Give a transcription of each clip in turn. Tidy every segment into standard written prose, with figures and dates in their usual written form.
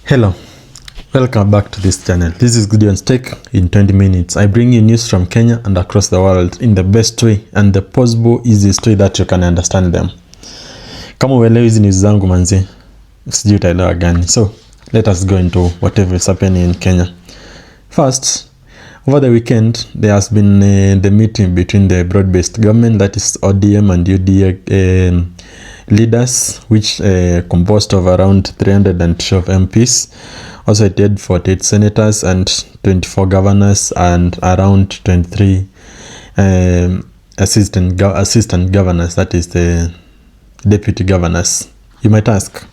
Hello, welcome back to this channel. This is Gideon's Take in 20 minutes. I bring you news from Kenya and across the world in the best way and the possible easiest way that you can understand them. Kama uelewi hizi news zangu manzi, sijui utaelewa gani. So, let us go into whatever is happening in Kenya. First, over the weekend, there has been the meeting between the broad-based government, that is ODM and UDA leaders, which composed of around 312 MPs. Also, it had 48 senators and 24 governors and around 23 assistant governors, that is the deputy governors. You might ask,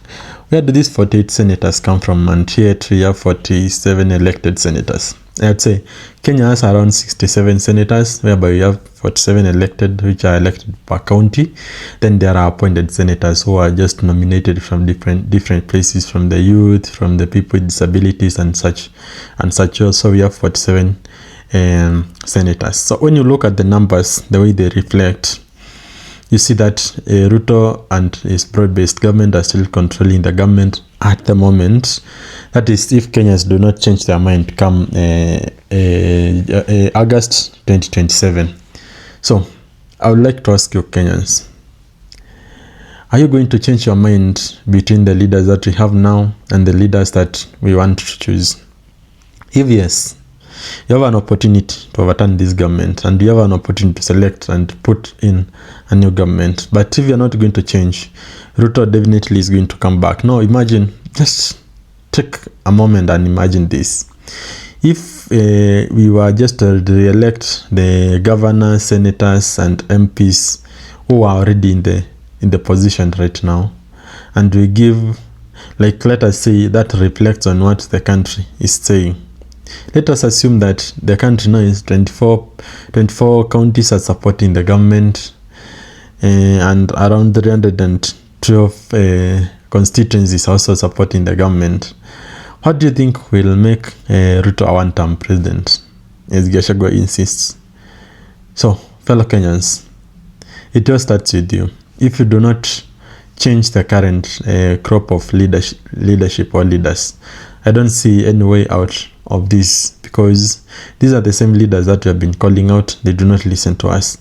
where do these 48 senators come from? And yet we have 47 elected senators. I would say Kenya has around 67 senators, whereby we have 47 elected, which are elected per county. Then there are appointed senators who are just nominated from different places, from the youth, from the people with disabilities and such. Also, we have 47 senators. So when you look at the numbers, the way they reflect, you see that Ruto and his broad-based government are still controlling the government at the moment. That is, if Kenyans do not change their mind come August 2027. So, I would like to ask you, Kenyans, are you going to change your mind between the leaders that we have now and the leaders that we want to choose? If yes, you have an opportunity to overturn this government and you have an opportunity to select and put in a new government. But if you're not going to change, Ruto definitely is going to come back. Now imagine, just take a moment and imagine this. If we were just to re-elect the governors, senators and MPs who are already in the position right now, and we give, like, let us say that reflects on what the country is saying. Let us assume that the country now is 24 counties are supporting the government, and around 312 constituencies also supporting the government. What do you think will make Ruto a one-term president, as Gachagua insists? So, fellow Kenyans, it all starts with you. If you do not change the current crop of leadership or leaders, I don't see any way out of this, because these are the same leaders that we have been calling out. They do not listen to us.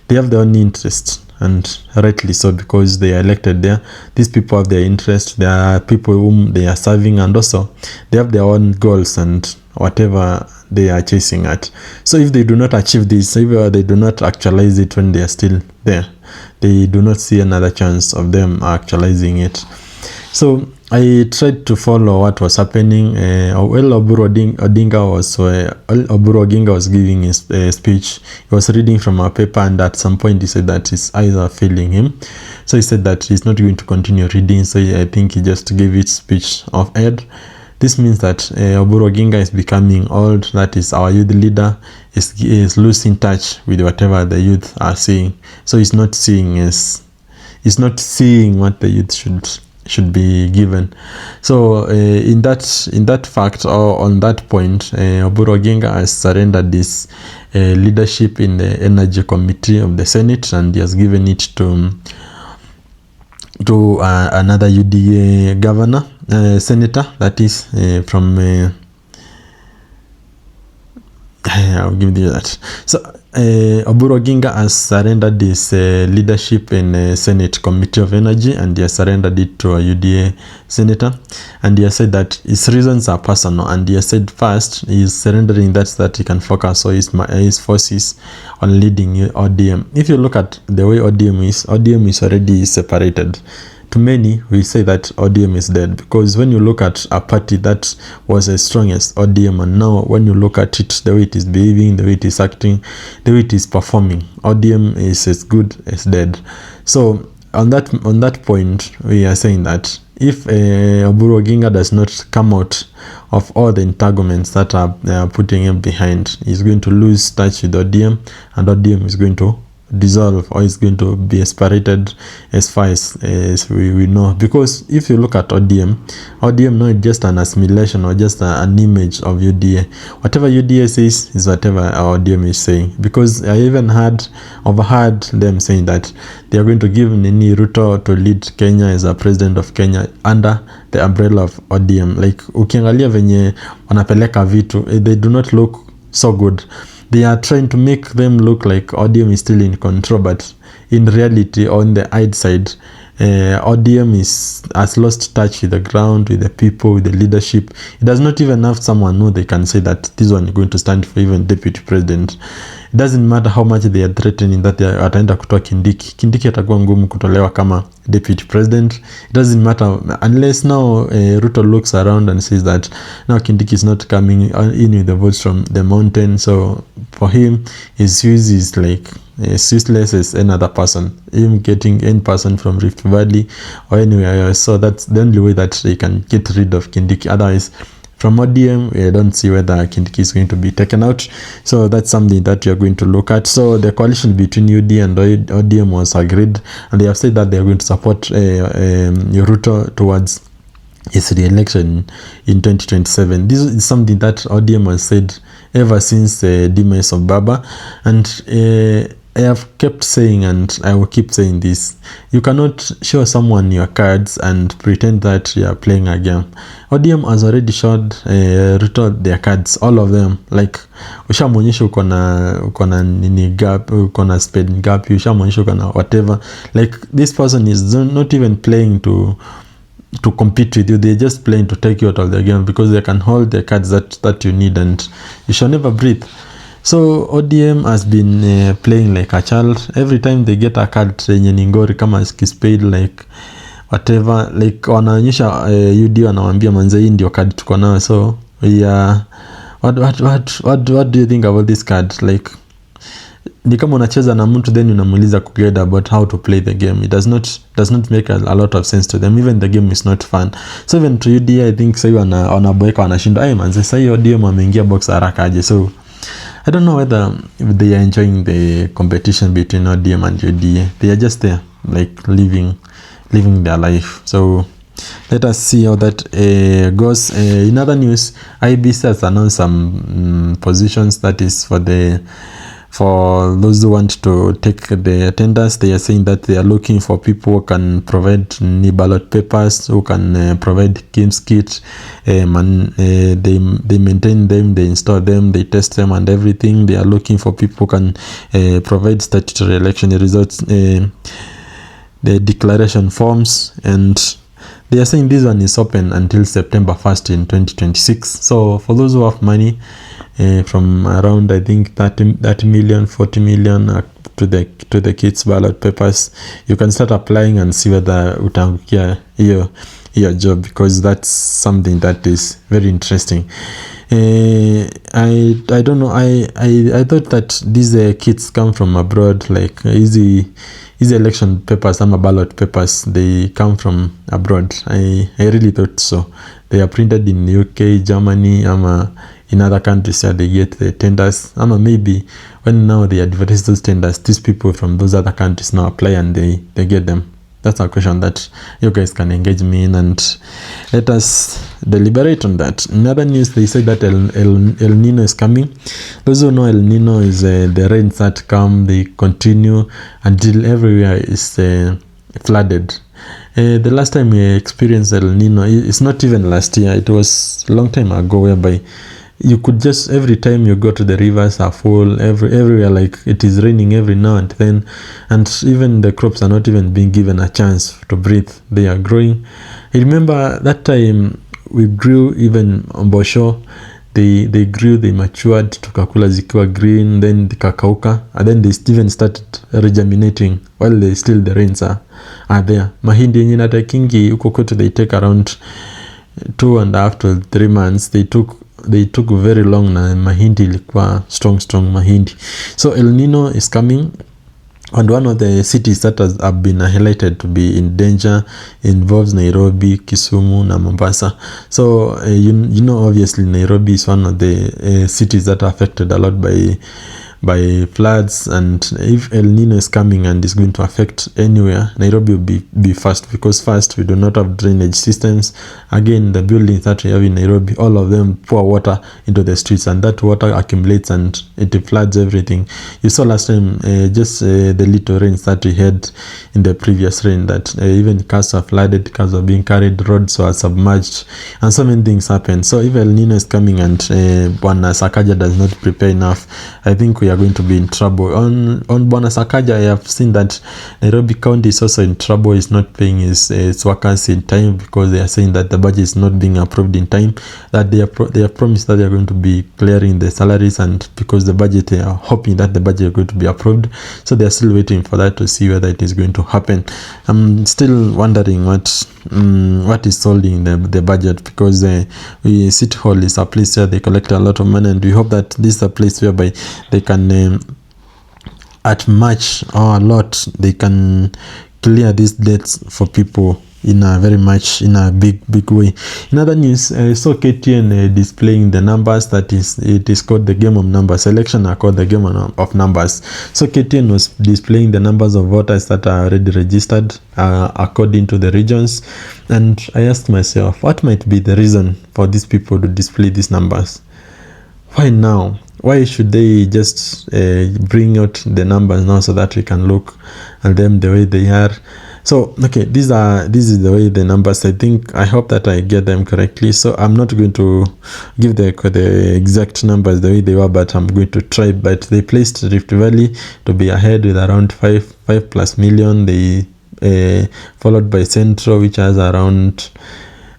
They have their own interest, and rightly so, because they are elected there. These people have their interest. There are people whom they are serving, and also they have their own goals and whatever they are chasing at. So if they do not achieve this, if they do not actualize it when they are still there, they do not see another chance of them actualizing it. So I tried to follow what was happening. Oburu Oginga was giving his speech. He was reading from a paper, and at some point he said that his eyes are failing him. So he said that he's not going to continue reading. So I think he just gave his speech of ed. This means that Oburu Oginga is becoming old. That is, our youth leader is losing touch with whatever the youth are saying. So he's not seeing what the youth should be given. So in that fact, or on that point, Oburu Oginga has surrendered this leadership in the Energy Committee of the Senate, and he has given it to another UDA governor, senator, that is from I'll give you that. So Oburu Oginga has surrendered this leadership in Senate Committee of Energy, and he has surrendered it to a UDA senator, and he has said that his reasons are personal, and he has said first he is surrendering that so that he can focus all his forces on leading ODM. If you look at the way ODM is already separated. To many, we say that ODM is dead, because when you look at a party that was as strong as ODM, and now when you look at it, the way it is behaving, the way it is acting, the way it is performing, ODM is as good as dead. So on that point, we are saying that if Oburu Oginga does not come out of all the entanglements that are putting him behind, he's going to lose touch with ODM, and ODM is going to dissolve or is going to be aspirated as far as we know. Because if you look at ODM not just an assimilation or just an image of UDA. Whatever UDA says is whatever our ODM is saying. Because I even overheard them saying that they are going to give Nini Ruto to lead Kenya as a president of Kenya under the umbrella of ODM. Like ukiangalia venye wanapeleka vitu, they do not look so good. They are trying to make them look like ODM is still in control, but in reality, on the outside, ODM has lost touch with the ground, with the people, with the leadership. It does not even have someone who they can say that this one is going to stand for even deputy president. It doesn't matter how much they are threatening that they ataenda kutoa Kindiki. Kindiki atakuwa ngumu kutolewa kama deputy president. It doesn't matter unless now Ruto looks around and says that now Kindiki is not coming in with the votes from the mountain. So for him, his use is like useless as another person. Him getting any person from Rift Valley or anywhere else. So that's the only way that they can get rid of Kindiki. Otherwise, from ODM, I don't see whether Kindiki is going to be taken out. So that's something that you're going to look at. So the coalition between UD and ODM was agreed, and they have said that they're going to support Ruto towards his re-election in 2027. This is something that ODM has said ever since the demise of Baba, and I have kept saying, and I will keep saying this: you cannot show someone your cards and pretend that you are playing a game. ODM has already showed Ruto their cards, all of them. Like ushamonyesha uko na nini gap, uko na spade gap, ushamonyesha uko na whatever. Like this person is not even playing to compete with you. They're just playing to take you out of the game because they can hold the cards that you need, and you shall never breathe. So ODM has been playing like a child. Every time they get a card yenye ni ngori kama kispade, like whatever, like wanaonyesha UD wanawambia manze hii ndio card tuko nayo. So yeah, what do you think about this card? Like ni kama unacheza na mtu then unamuuliza kuget about how to play the game. It does not make a lot of sense to them. Even the game is not fun. So even to UD, I think sasa wanaboeka wanashinda manze sasa hiyo ODM wameingia box haraka aje. So I don't know whether they are enjoying the competition between ODM and UDA. They are just there, like living their life. So let us see how that goes. In other news, IBC has announced some positions, that is for those who want to take the tenders. They are saying that they are looking for people who can provide ballot papers, who can provide games kit. They maintain them, they install them, they test them and everything. They are looking for people who can provide statutory election results, the declaration forms, and they are saying this one is open until September 1st in 2026. So for those who have money, from around I think 30 million, 40 million to the kids ballot papers, you can start applying and see whether utaangukia your job, because that's something that is very interesting. I don't know, I thought that these kits come from abroad, like easy election papers, some ballot papers, they come from abroad. I really thought so. They are printed in UK, Germany, in other countries where they get the tenders. Maybe when now they advertise those tenders, these people from those other countries now apply and they get them. That's a question that you guys can engage me in, and let us deliberate on that. In other news, they say that El Nino is coming. Those who know El Nino is the rains that come, they continue until everywhere is flooded. The last time we experienced El Nino, it's not even last year, it was a long time ago, whereby you could just, every time you go to the rivers are full, everywhere, like it is raining every now and then, and even the crops are not even being given a chance to breathe. They are growing. I remember that time we grew even mbosho. They grew, they matured, tukakula zikiwa green, then kakauka, and then they even started regerminating while the rains are there. Mahindi yenye natakingi huko kwetu, they take around 2.5 to 3 months. They took very long, na mahindi ilikuwa strong mahindi. So El Nino is coming, and one of the cities that have been highlighted to be in danger involves Nairobi, Kisumu na Mombasa. So you know obviously Nairobi is one of the cities that are affected a lot by by floods, and if El Nino is coming and is going to affect anywhere, Nairobi will be first, because first, we do not have drainage systems. Again, the buildings that we have in Nairobi, all of them pour water into the streets, and that water accumulates and it floods everything. You saw last time the little rains that we had in the previous rain, that even cars are flooded, cars are being carried, roads were submerged, and so many things happen. So if El Nino is coming and Bwana Sakaja does not prepare enough, I think we are going to be in trouble. On Bwana Sakaja, I have seen that Nairobi County is also in trouble. Is not paying its workers in time, because they are saying that the budget is not being approved in time, that they have promised that they are going to be clearing the salaries, and because the budget, they are hoping that the budget is going to be approved, so they are still waiting for that to see whether it is going to happen. I'm still wondering what is holding the budget, because City Hall is a place where they collect a lot of money, and we hope that this is a place whereby they can at much or a lot they can clear these debts for people in a big way. In other news, I saw KTN displaying the numbers. It is called the game of numbers. Election are called the game of numbers. So KTN was displaying the numbers of voters that are already registered according to the regions, and I asked myself, what might be the reason for these people to display these numbers? Why now? Why should they just bring out the numbers now so that we can look at them the way they are? So, okay, this is the way the numbers, I hope that I get them correctly. So I'm not going to give the exact numbers the way they were, but I'm going to try. But they placed Rift Valley to be ahead with around 5+ million. They followed by Central, which has around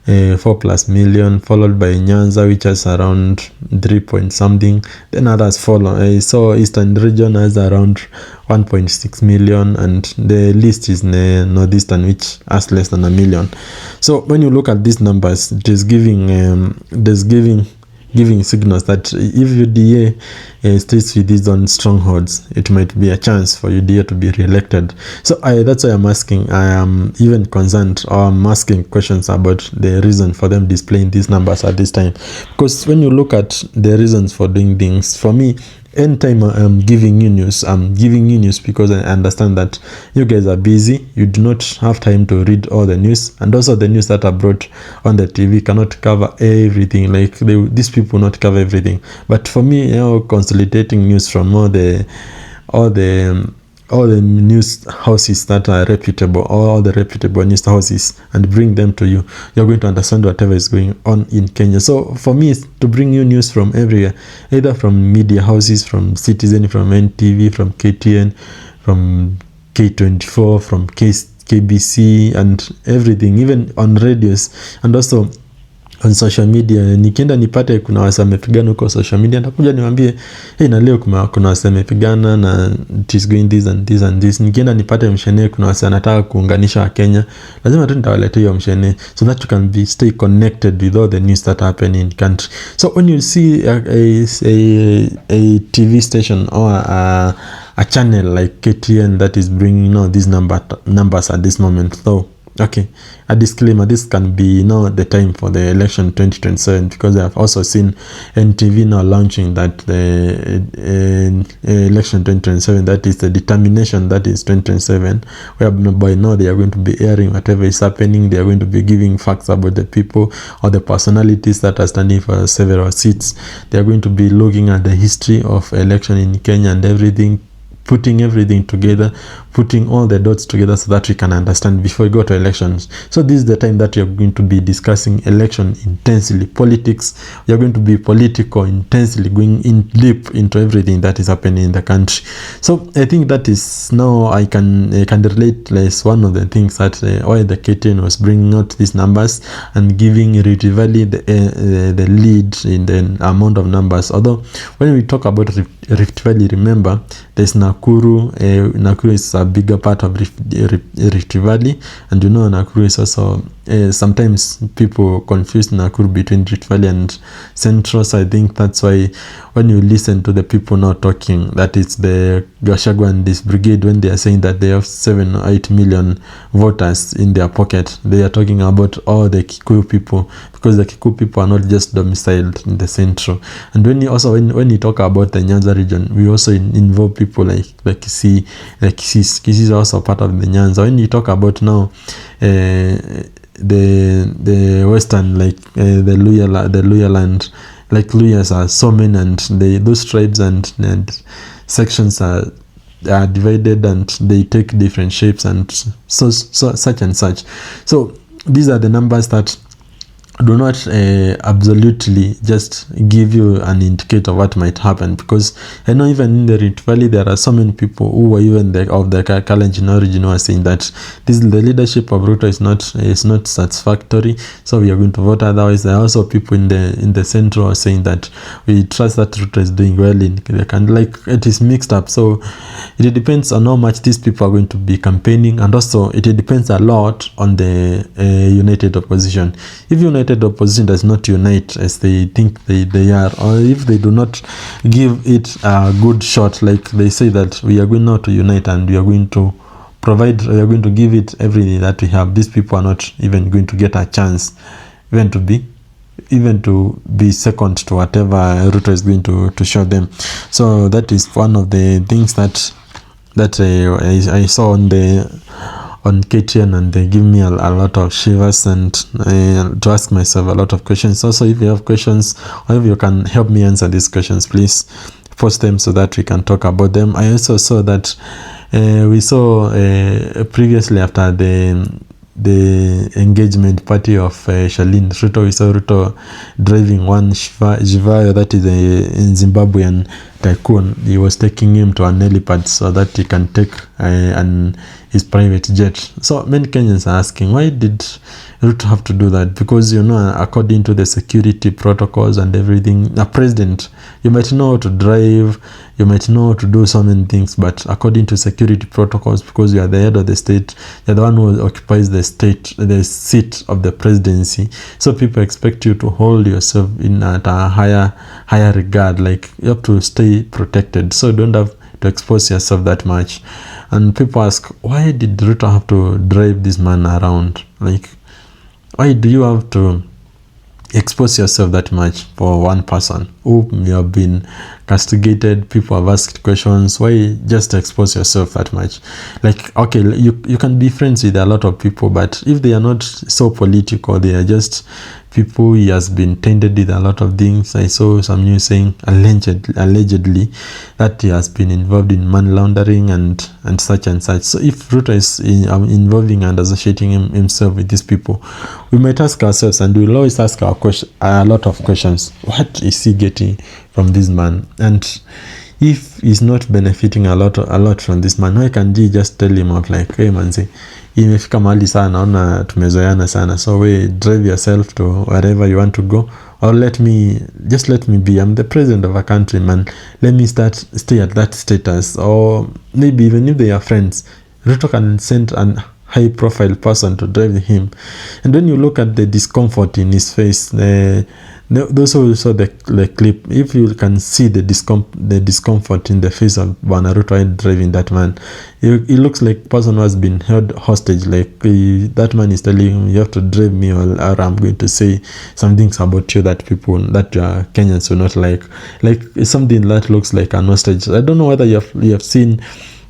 4+ million, followed by Nyanza, which has around 3 point something. Then others follow. I saw Eastern region has around 1.6 million, and the list is Northeastern, which has less than 1 million. So when you look at these numbers, it is giving signals that if UDA stays with these on strongholds, it might be a chance for UDA to be re-elected. So that's why I'm asking. I am even concerned, or I'm asking questions about the reason for them displaying these numbers at this time. Because when you look at the reasons for doing things, for me, anytime I'm giving you news, because I understand that you guys are busy. You do not have time to read all the news, and also the news that are brought on the TV cannot cover everything. Like these people not cover everything. But for me, consolidating news from all the news houses that are reputable, all the reputable news houses, and bring them to you, you're going to understand whatever is going on in Kenya. So for me, it's to bring you news from everywhere, either from media houses, from Citizen, from NTV, from KTN, from K24, from KBC, and everything, even on radios, and also on social media. Nikienda nipate kuna wasa wamepigana huko social media, nitakuja niwaambie, hey, na leo kuna wasa wamepigana na it is going this and this and this. Nikienda nipate mshene kuna wasa anataka kuunganisha wa Kenya, lazima tu nitawaletea hiyo mshene, so that you can stay connected with all the news that happen in country. So when you see a TV station or a channel like KTN that is bringing these numbers at this moment, so okay, a disclaimer, this can be the time for the election 2027, because I have also seen NTV now launching that the election 2027, that is the determination, that is 2027, whereby now they are going to be airing whatever is happening. They are going to be giving facts about the people or the personalities that are standing for several seats. They are going to be looking at the history of election in Kenya and everything, putting everything together, putting all the dots together so that we can understand before we go to elections. So this is the time that you're going to be discussing election intensely, politics. You're going to be political intensely, going in deep into everything that is happening in the country. So I think that is now I can relate as one of the things that why the KTN was bringing out these numbers and giving Rift Valley the lead in the amount of numbers. Although when we talk about Rift Valley, remember there's Nakuru. Nakuru is a bigger part of Rift Valley, and Nakuru is also sometimes people confuse Nakuru between Rift Valley and Central. So I think that's why when you listen to the people now talking, that it's the Gachagua and this brigade, when they are saying that they have 7 or 8 million voters in their pocket, they are talking about all the Kikuyu people, because the Kikuyu people are not just domiciled in the Central. And when you talk about the Nyanza region, we also involve people like Kisii. Kisii is also part of the Nyanza. When you talk about now the western, like the Luya land, like Luyas are so many, and those tribes and sections are divided, and they take different shapes, and so such and such. So these are the numbers that do not absolutely just give you an indicator of what might happen, because I know even in the Rift Valley there are so many people who were even of the Kalenjin origin who are saying that the leadership of Ruto is not satisfactory, so we are going to vote otherwise. There are also people in the central are saying that we trust that Ruto is doing well in the country. Like, it is mixed up, so it depends on how much these people are going to be campaigning, and also it depends a lot on the united opposition. If united opposition does not unite as they think they are, or if they do not give it a good shot, like they say that we are going now to unite and we are going to give it everything that we have, these people are not even going to get a chance even to be second to whatever Ruto is going to show them. So that is one of the things that I saw on KTN, and they give me a lot of shivers, and to ask myself a lot of questions. Also, if you have questions, or if you can help me answer these questions, please post them so that we can talk about them. I also saw that we saw previously, after the engagement party of Shalin Ruto, we saw Ruto driving one Jivayo, that is in Zimbabwean tycoon. He was taking him to an helipad so that he can take his private jet. So many Kenyans are asking, why did Ruto have to do that? Because, according to the security protocols and everything, a president, you might know how to drive, you might know how to do so many things, but according to security protocols, because you are the head of the state, you're the one who occupies the seat of the presidency, so people expect you to hold yourself in at a higher regard. Like, you have to stay protected, so don't have to expose yourself that much. And people ask, why did Ruto have to drive this man around? Like, why do you have to expose yourself that much for one person who you have been castigated? People have asked questions. Why just expose yourself that much? Like, okay, you can be friends with a lot of people, but if they are not so political, they are just people he has been tainted with a lot of things. I saw some news saying allegedly that he has been involved in money laundering and such and such. So if Ruto is involving and associating himself with these people, we might ask ourselves, and we'll always ask a lot of questions. What is he getting from this man? And if he's not benefiting a lot from this man, why can't he just tell him out, like, hey manzi, imefika mahali sana, naona tumezoeana sana, so we drive yourself to wherever you want to go, or let me be, I'm the president of a country, man, let me stay at that status. Or maybe even if they are friends, Ruto can send an high profile person to drive him. And when you look at the discomfort in his face, those who saw the clip, if you can see the discomfort in the face of Ruto driving that man, it looks like person who has been held hostage. Like, that man is telling him, you have to drive me, or I'm going to say some things about you that Kenyans will not like something that looks like an hostage. I don't know whether you have seen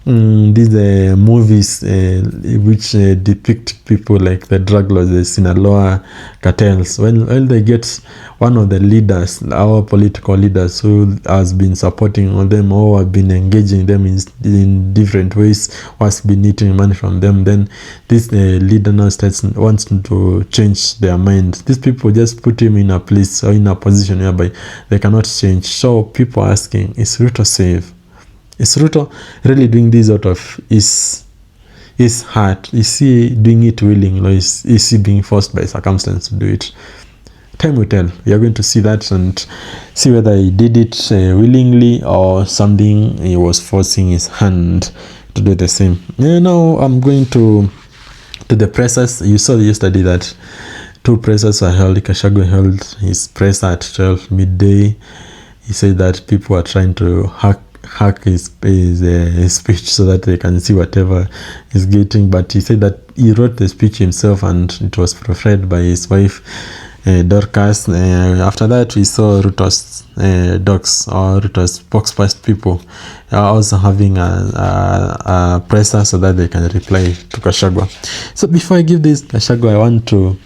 these movies which depict people like the drug lords, the Sinaloa cartels. When they get one of the leaders, our political leaders, who has been supporting them or have been engaging them in different ways, or has been eating money from them, then this leader now wants to change their mind. These people just put him in a place or in a position whereby they cannot change. So people are asking, is Ruto safe? Is Ruto really doing this out of his heart? Is he doing it willingly, or is he being forced by circumstance to do it? Time will tell. We are going to see that and see whether he did it willingly, or something he was forcing his hand to do the same. Now I'm going to to the pressers. You saw yesterday that 2 pressers were held. Gachagua held his presser at 12 midday. He said that people are trying to hack his speech so that they can see whatever he's getting. But he said that he wrote the speech himself and it was proofread by his wife, Dorcas. After that, we saw Ruto's docs or Ruto's spokesperson people also having a presser so that they can reply to Gachagua. So before I give this Gachagua, I want to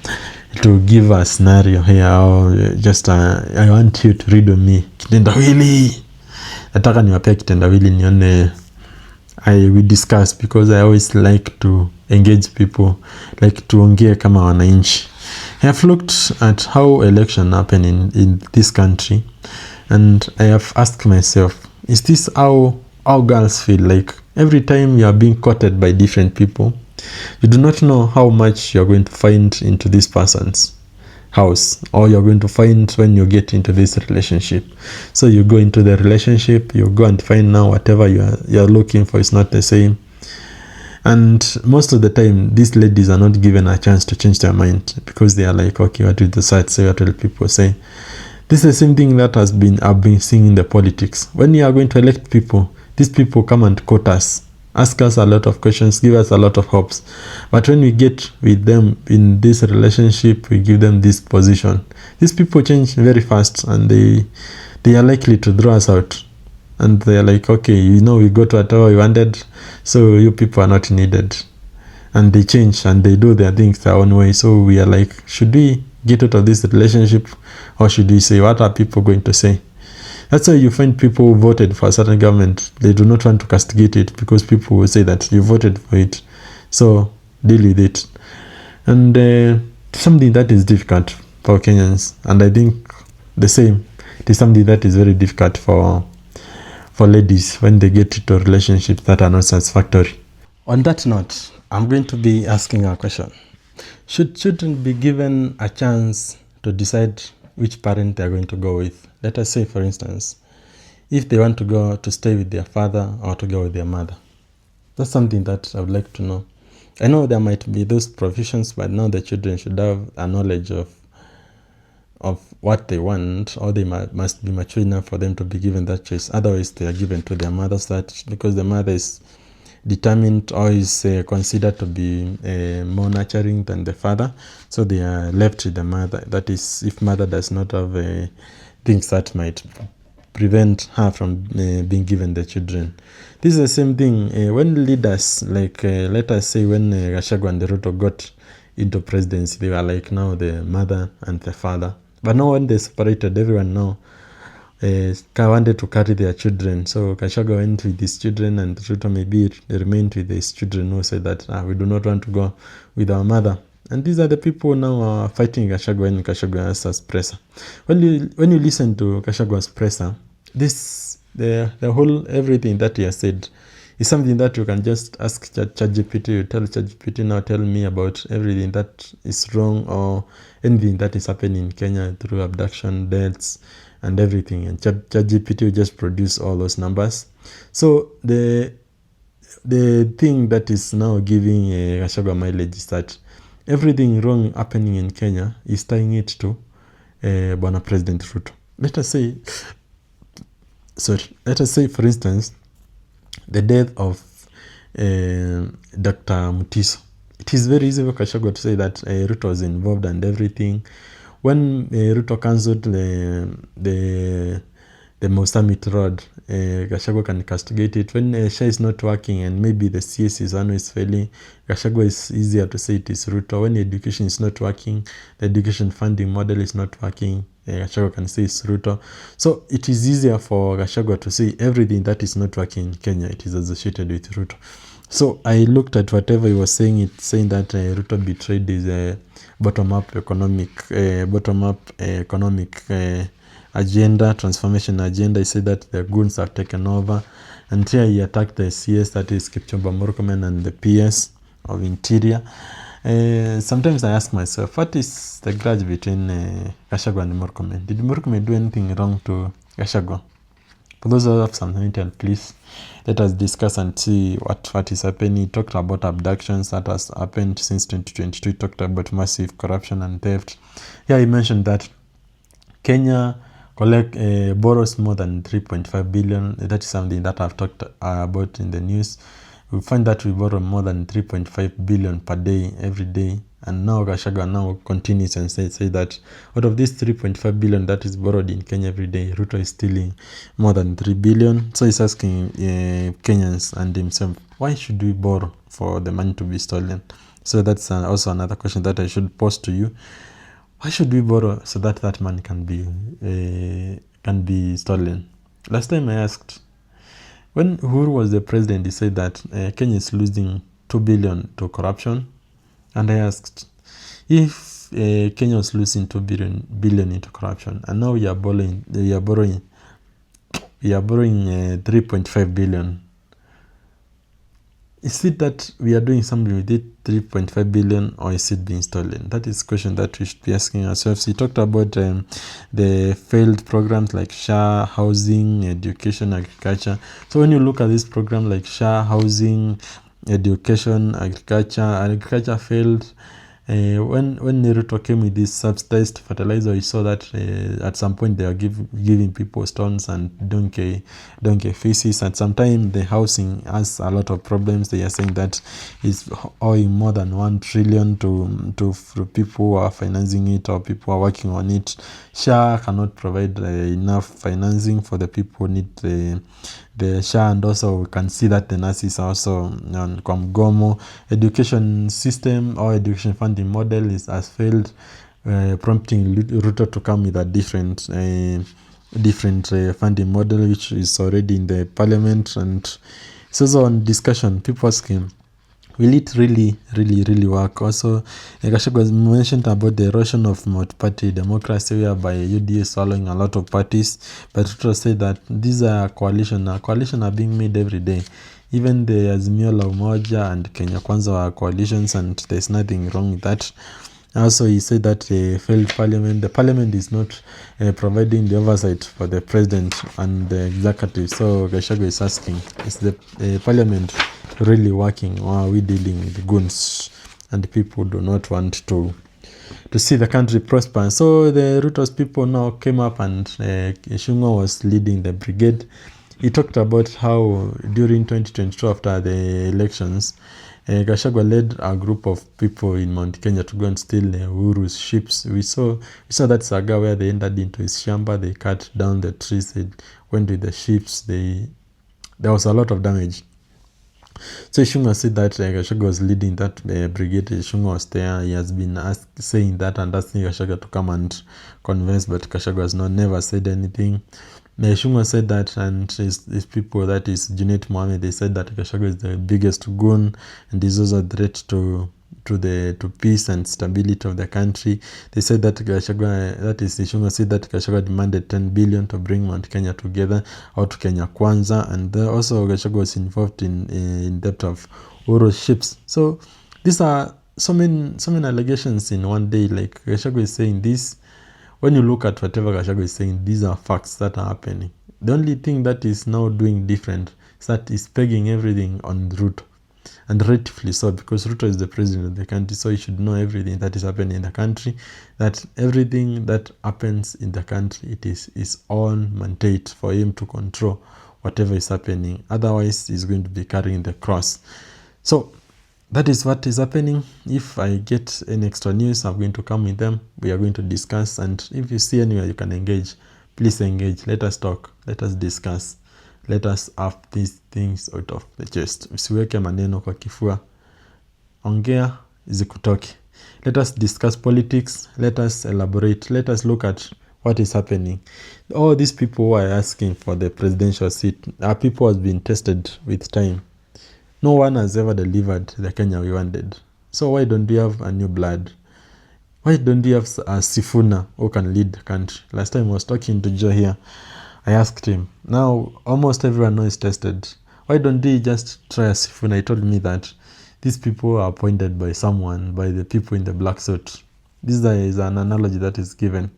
give a scenario here, or just I want you to read on me. Kitendawili. Nataka niwapea kitendawili nione we discuss, because I always like to engage people, like tuongee kama wananchi. I have looked at how election happen in this country, and I have asked myself, is this how girls feel? Like every time you are being courted by different people, you do not know how much you are going to find into this person's house, or you're going to find when you get into this relationship. So you go into the relationship, you go and find now whatever you're looking for is not the same. And most of the time, these ladies are not given a chance to change their mind, because they are like, okay, what will the side say, what will people say? This is the same thing that I've been seeing in the politics. When you are going to elect people, these people come and quote us, ask us a lot of questions, give us a lot of hopes. But when we get with them in this relationship, we give them this position. These people change very fast, and they are likely to throw us out. And they are like, okay, we got whatever we wanted, so you people are not needed. And they change and they do their things their own way. So we are like, should we get out of this relationship, or should we say, what are people going to say? That's why you find people who voted for a certain government, they do not want to castigate it, because people will say that you voted for it, so deal with it. And something that is difficult for Kenyans, and I think the same, it is something that is very difficult for ladies when they get into relationships that are not satisfactory. On that note, I'm going to be asking a question. Should children be given a chance to decide which parent they are going to go with? Let us say, for instance, if they want to stay with their father or to go with their mother. That's something that I would like to know. I know there might be those provisions, but now the children should have a knowledge of what they want, or they must be mature enough for them to be given that choice. Otherwise, they are given to their mothers, that because the mother is determined or is considered to be more nurturing than the father, so they are left with the mother. That is, if mother does not have things that might prevent her from being given the children. This is the same thing when leaders, like let us say when Gachagua and Ruto got into presidency, they were like now the mother and the father. But now when they separated, everyone now wanted to carry their children. So Gachagua went with his children, and Ruto maybe remained with his children, who said that we do not want to go with our mother. And these are the people now are fighting Gachagua and Gachagua as presser. When you listen to Gachagua's presser, the whole everything that he has said is something that you can just ask ChatGPT. You tell ChatGPT, now tell me about everything that is wrong or anything that is happening in Kenya through abduction, deaths, and everything. And ChatGPT will just produce all those numbers. So the thing that is now giving Gachagua mileage is that everything wrong happening in Kenya is tying it to Bwana President Ruto. Let us say, for instance, the death of Dr. Mutiso. It is very easy for Gachagua to say that Ruto was involved and everything. When Ruto cancelled the Mau Summit Road, Gachagua can castigate it. When SHA is not working and maybe the CS is always failing, Gachagua is easier to say it is Ruto. When education is not working, the education funding model is not working, Gachagua can say it's Ruto. So it is easier for Gachagua to say everything that is not working in Kenya, it is associated with Ruto. So I looked at whatever he was saying, it's saying that Ruto betrayed his bottom-up economic agenda, transformation agenda. He said that the Goons have taken over, and here he attacked the CS, that is Kipchumba Murkomen, and the PS of Interior. Sometimes I ask myself, what is the grudge between Gachagua and Murkomen? Did Murkomen do anything wrong to Gachagua? For those who have some intel, please let us discuss and see what is happening. He talked about abductions that has happened since 2022. He talked about massive corruption and theft. Yeah, he mentioned that Kenya borrows more than 3.5 billion. That is something that I've talked about in the news. We find that we borrow more than 3.5 billion per day, every day. And now Gachagua now continues and say that out of this 3.5 billion that is borrowed in Kenya every day, Ruto is stealing more than 3 billion. So he's asking Kenyans and himself, why should we borrow for the money to be stolen? So that's also another question that I should pose to you. Why should we borrow so that that money can be stolen? Last time I asked, when Uhuru was the president, he said that Kenya is losing 2 billion to corruption. And I asked, if Kenya was losing 2 billion into corruption, and now we are borrowing 3.5 billion. Is it that we are doing something with it, 3.5 billion, or is it being stolen? That is a question that we should be asking ourselves. He talked about the failed programs like SHA, housing, education, agriculture. So when you look at this program like SHA, housing, education, agriculture failed. When Ruto came with this subsidized fertilizer, we saw that at some point they are giving people stones and donkey feces. At some time, the housing has a lot of problems. They are saying that it's owing more than 1 trillion to people who are financing it or people who are working on it. SHA cannot provide enough financing for the people who need the SHA, and also we can see that the nurses are also on Kwamgomo. Education system or education funding model has failed, prompting Ruto to come with a different funding model, which is already in the parliament. And it's also on discussion. People asking, will it really work? Also, Gachagua mentioned about the erosion of multi-party democracy, whereby UDA is swallowing a lot of parties. But Ruto said that these are coalitions are being made every day. Even the Azimio la Umoja and Kenya Kwanza are coalitions, and there's nothing wrong with that. Also, he said that the failed parliament, the parliament is not providing the oversight for the president and the executive. So Gachagua is asking, is the parliament really working, or are we dealing with goons and people do not want to see the country prosper? So the Ruto's people now came up, and Ichung'wa was leading the brigade. He talked about how during 2022, after the elections, Gachagua led a group of people in Mount Kenya to go and steal Uhuru's ships. We saw that saga where they entered into his shamba, they cut down the trees, they went with the ships, there was a lot of damage. So Ichung'wa said that Gachagua was leading that brigade. Ichung'wa was there. He has been saying that and asking Gachagua to come and convince, but Gachagua has never said anything. Ichung'wa said that, and his people, that is Junet Mohammed, they said that Gachagua is the biggest goon and is also a threat to peace and stability of the country. They said that Ichung'wa said that Gachagua demanded 10 billion to bring Mount Kenya together, or to Kenya Kwanza, and also Gachagua was involved in debt of Uhuru's ships. So these are so many allegations in one day. Like Gachagua is saying this. When you look at whatever Gachagua is saying, these are facts that are happening. The only thing that is now doing different is that he's pegging everything on Ruto. And rightfully so, because Ruto is the president of the country, so he should know everything that is happening in the country, that everything that happens in the country, it is his own mandate for him to control whatever is happening. Otherwise, he's going to be carrying the cross. So that is what is happening. If I get any extra news, I'm going to come with them. We are going to discuss, and if you see anywhere you can engage, please engage. Let us talk. Let us discuss. Let us have these things out of the chest. Usiweke maneno kwa kifua. Ongea zikutoke. Let us discuss politics. Let us elaborate. Let us look at what is happening. All these people who are asking for the presidential seat are people who have been tested with time. No one has ever delivered the Kenya we wanted. So why don't we have a new blood? Why don't we have a Sifuna who can lead the country? Last time I was talking to Joe here. I asked him, now almost everyone knows tested. Why don't they just try a Sifuna? He told me that these people are appointed by someone, by the people in the black suit. This is an analogy that is given.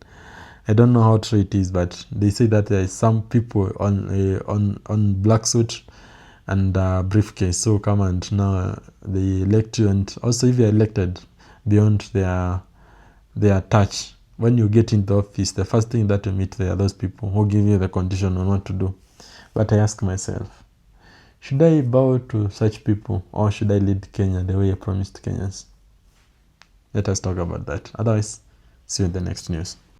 I don't know how true it is, but they say that there is some people on black suit and briefcase, so come and now they elect you, and also if you're elected beyond their touch, when you get into office, the first thing that you meet there are those people who give you the condition on what to do. But I ask myself, should I bow to such people, or should I lead Kenya the way I promised Kenyans? Let us talk about that. Otherwise, see you in the next news.